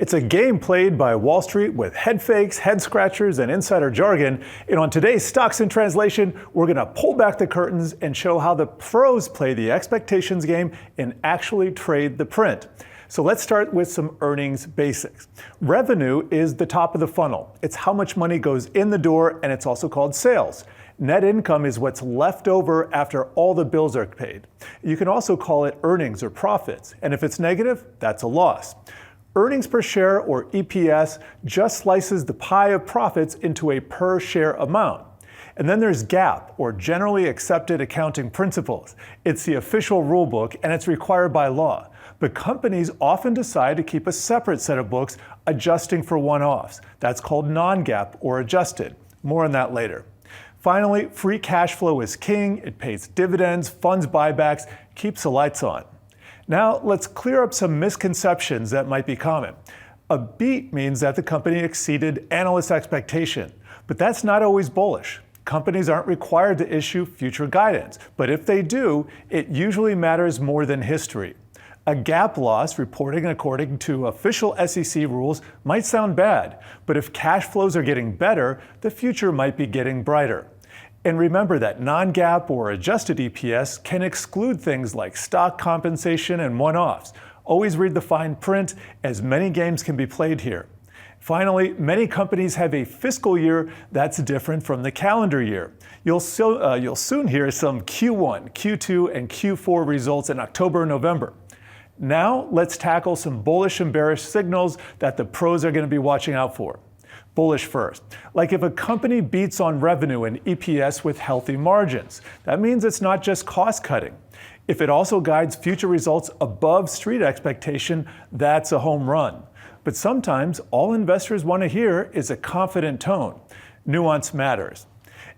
It's a game played by Wall Street with head fakes, head scratchers, and insider jargon. And on today's Stocks in Translation, we're going to pull back the curtains and show how the pros play the expectations game and actually trade the print. So let's start with some earnings basics. Revenue is the top of the funnel. It's how much money goes in the door, and it's also called sales. Net income is what's left over after all the bills are paid. You can also call it earnings or profits, and if it's negative, that's a loss. Earnings per share, or EPS, just slices the pie of profits into a per share amount. And then there's GAAP, or Generally Accepted Accounting Principles. It's the official rule book, and it's required by law. But companies often decide to keep a separate set of books adjusting for one-offs. That's called non-GAAP or adjusted. More on that later. Finally, free cash flow is king. It pays dividends, funds buybacks, keeps the lights on. Now, let's clear up some misconceptions that might be common. A beat means that the company exceeded analyst expectation, but that's not always bullish. Companies aren't required to issue future guidance, but if they do, it usually matters more than history. A GAAP loss reporting according to official SEC rules might sound bad, but if cash flows are getting better, the future might be getting brighter. And remember that non-GAAP or adjusted EPS can exclude things like stock compensation and one-offs. Always read the fine print, as many games can be played here. Finally, many companies have a fiscal year that's different from the calendar year. You'll soon hear some Q1, Q2, and Q4 results in October and November. Now, let's tackle some bullish and bearish signals that the pros are going to be watching out for. Bullish first. Like if a company beats on revenue and EPS with healthy margins, that means it's not just cost cutting. If it also guides future results above street expectation, that's a home run. But sometimes all investors want to hear is a confident tone. Nuance matters.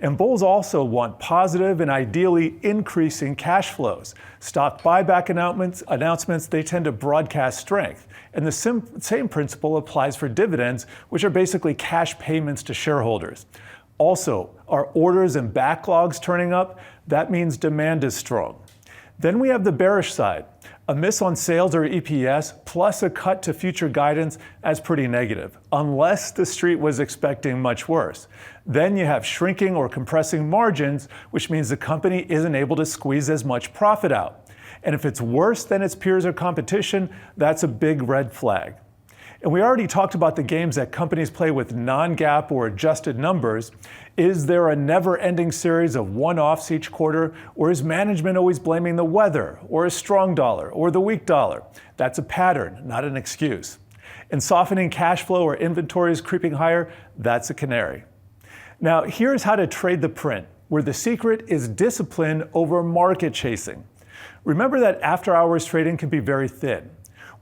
And bulls also want positive and ideally increasing cash flows. Stock buyback announcements, they tend to broadcast strength. And the same principle applies for dividends, which are basically cash payments to shareholders. Also, are orders and backlogs turning up? That means demand is strong. Then we have the bearish side. A miss on sales or EPS plus a cut to future guidance, that's pretty negative, unless the street was expecting much worse. Then you have shrinking or compressing margins, which means the company isn't able to squeeze as much profit out. And if it's worse than its peers or competition, that's a big red flag. And we already talked about the games that companies play with non-GAAP or adjusted numbers. Is there a never-ending series of one-offs each quarter, or is management always blaming the weather, or a strong dollar, or the weak dollar? That's a pattern, not an excuse. And softening cash flow or inventories creeping higher, that's a canary. Now, here's how to trade the print, where the secret is discipline over market chasing. Remember that after-hours trading can be very thin.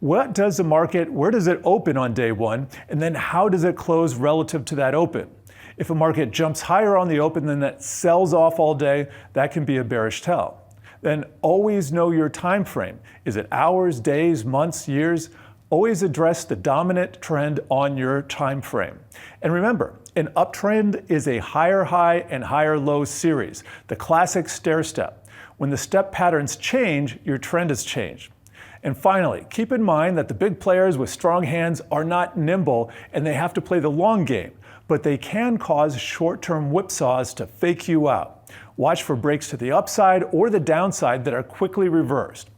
What does the market, where does it open on day one, and then how does it close relative to that open? If a market jumps higher on the open than that sells off all day, that can be a bearish tell. Then always know your time frame. Is it hours, days, months, years? Always address the dominant trend on your time frame. And remember, an uptrend is a higher high and higher low series, the classic stair step. When the step patterns change, your trend has changed. And finally, keep in mind that the big players with strong hands are not nimble and they have to play the long game, but they can cause short-term whipsaws to fake you out. Watch for breaks to the upside or the downside that are quickly reversed.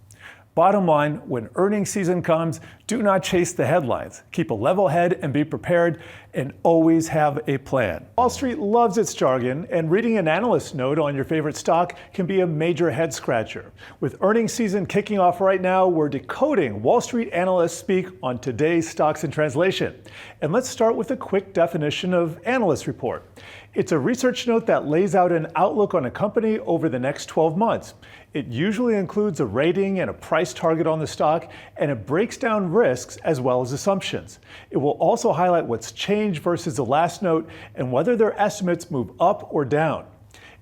Bottom line, when earnings season comes, do not chase the headlines. Keep a level head and be prepared, and always have a plan. Wall Street loves its jargon, and reading an analyst note on your favorite stock can be a major head scratcher. With earnings season kicking off right now, we're decoding Wall Street analysts speak on today's Stocks in Translation. And let's start with a quick definition of analyst report. It's a research note that lays out an outlook on a company over the next 12 months. It usually includes a rating and a price target on the stock, and it breaks down risks as well as assumptions. It will also highlight what's changed versus the last note and whether their estimates move up or down.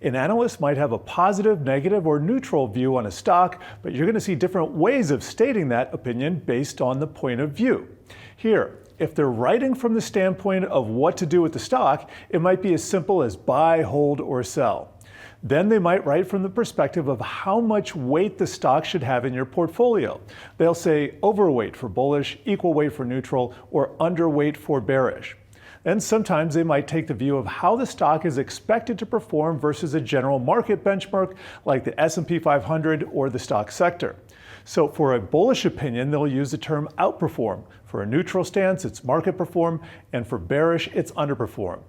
An analyst might have a positive, negative, or neutral view on a stock, but you're going to see different ways of stating that opinion based on the point of view. Here, if they're writing from the standpoint of what to do with the stock, it might be as simple as buy, hold, or sell. Then they might write from the perspective of how much weight the stock should have in your portfolio. They'll say overweight for bullish, equal weight for neutral, or underweight for bearish. And sometimes they might take the view of how the stock is expected to perform versus a general market benchmark like the S&P 500 or the stock sector. So for a bullish opinion, they'll use the term outperform. For a neutral stance, it's market perform, and for bearish, it's underperform.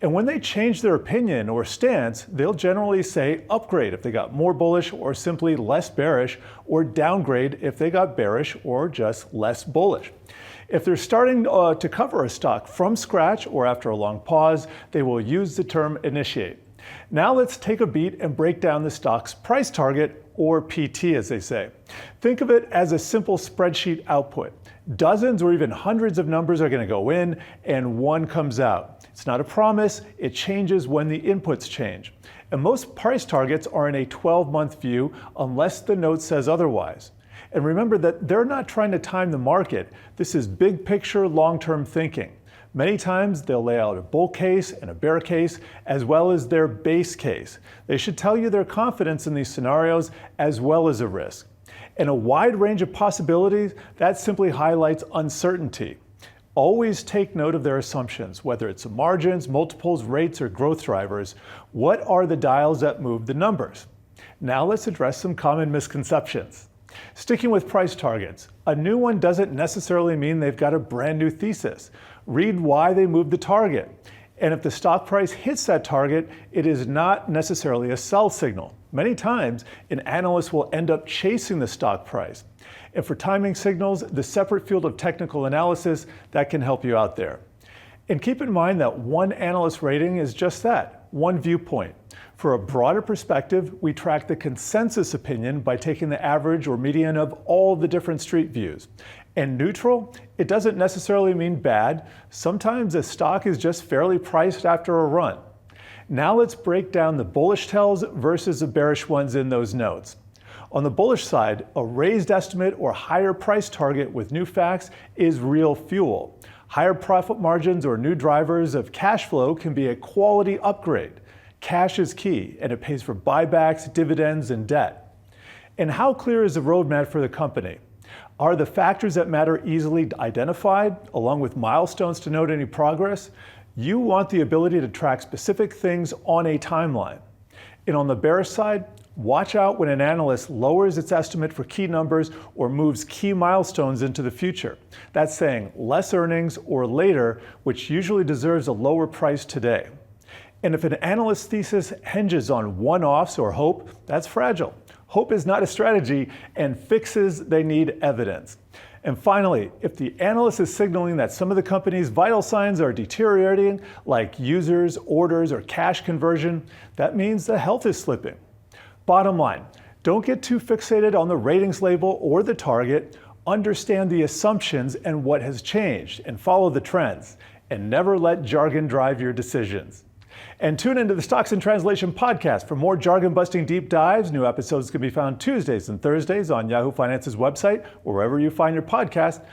And when they change their opinion or stance, they'll generally say upgrade if they got more bullish or simply less bearish, or downgrade if they got bearish or just less bullish. If they're starting to cover a stock from scratch or after a long pause, they will use the term initiate. Now let's take a beat and break down the stock's price target, or PT as they say. Think of it as a simple spreadsheet output. Dozens or even hundreds of numbers are going to go in and one comes out. It's not a promise, it changes when the inputs change. And most price targets are in a 12-month view unless the note says otherwise. And remember that they're not trying to time the market. This is big picture, long-term thinking. Many times they'll lay out a bull case and a bear case as well as their base case. They should tell you their confidence in these scenarios as well as a risk. And a wide range of possibilities, that simply highlights uncertainty. Always take note of their assumptions, whether it's margins, multiples, rates, or growth drivers. What are the dials that move the numbers? Now let's address some common misconceptions. Sticking with price targets, a new one doesn't necessarily mean they've got a brand new thesis. Read why they moved the target. And if the stock price hits that target, it is not necessarily a sell signal. Many times, an analyst will end up chasing the stock price. And for timing signals, the separate field of technical analysis, that can help you out there. And keep in mind that one analyst rating is just that, one viewpoint. For a broader perspective, we track the consensus opinion by taking the average or median of all the different street views. And neutral, it doesn't necessarily mean bad. Sometimes a stock is just fairly priced after a run. Now let's break down the bullish tells versus the bearish ones in those notes. On the bullish side, a raised estimate or higher price target with new facts is real fuel. Higher profit margins or new drivers of cash flow can be a quality upgrade. Cash is key, and it pays for buybacks, dividends, and debt. And how clear is the roadmap for the company? Are the factors that matter easily identified, along with milestones to note any progress? You want the ability to track specific things on a timeline. And on the bearish side, watch out when an analyst lowers its estimate for key numbers or moves key milestones into the future. That's saying less earnings or later, which usually deserves a lower price today. And if an analyst's thesis hinges on one-offs or hope, that's fragile. Hope is not a strategy, and fixes, they need evidence. And finally, if the analyst is signaling that some of the company's vital signs are deteriorating, like users, orders, or cash conversion, that means the health is slipping. Bottom line, don't get too fixated on the ratings label or the target. Understand the assumptions and what has changed, and follow the trends. And never let jargon drive your decisions. And tune into the Stocks in Translation podcast for more jargon-busting deep dives. New episodes can be found Tuesdays and Thursdays on Yahoo Finance's website, or wherever you find your podcast.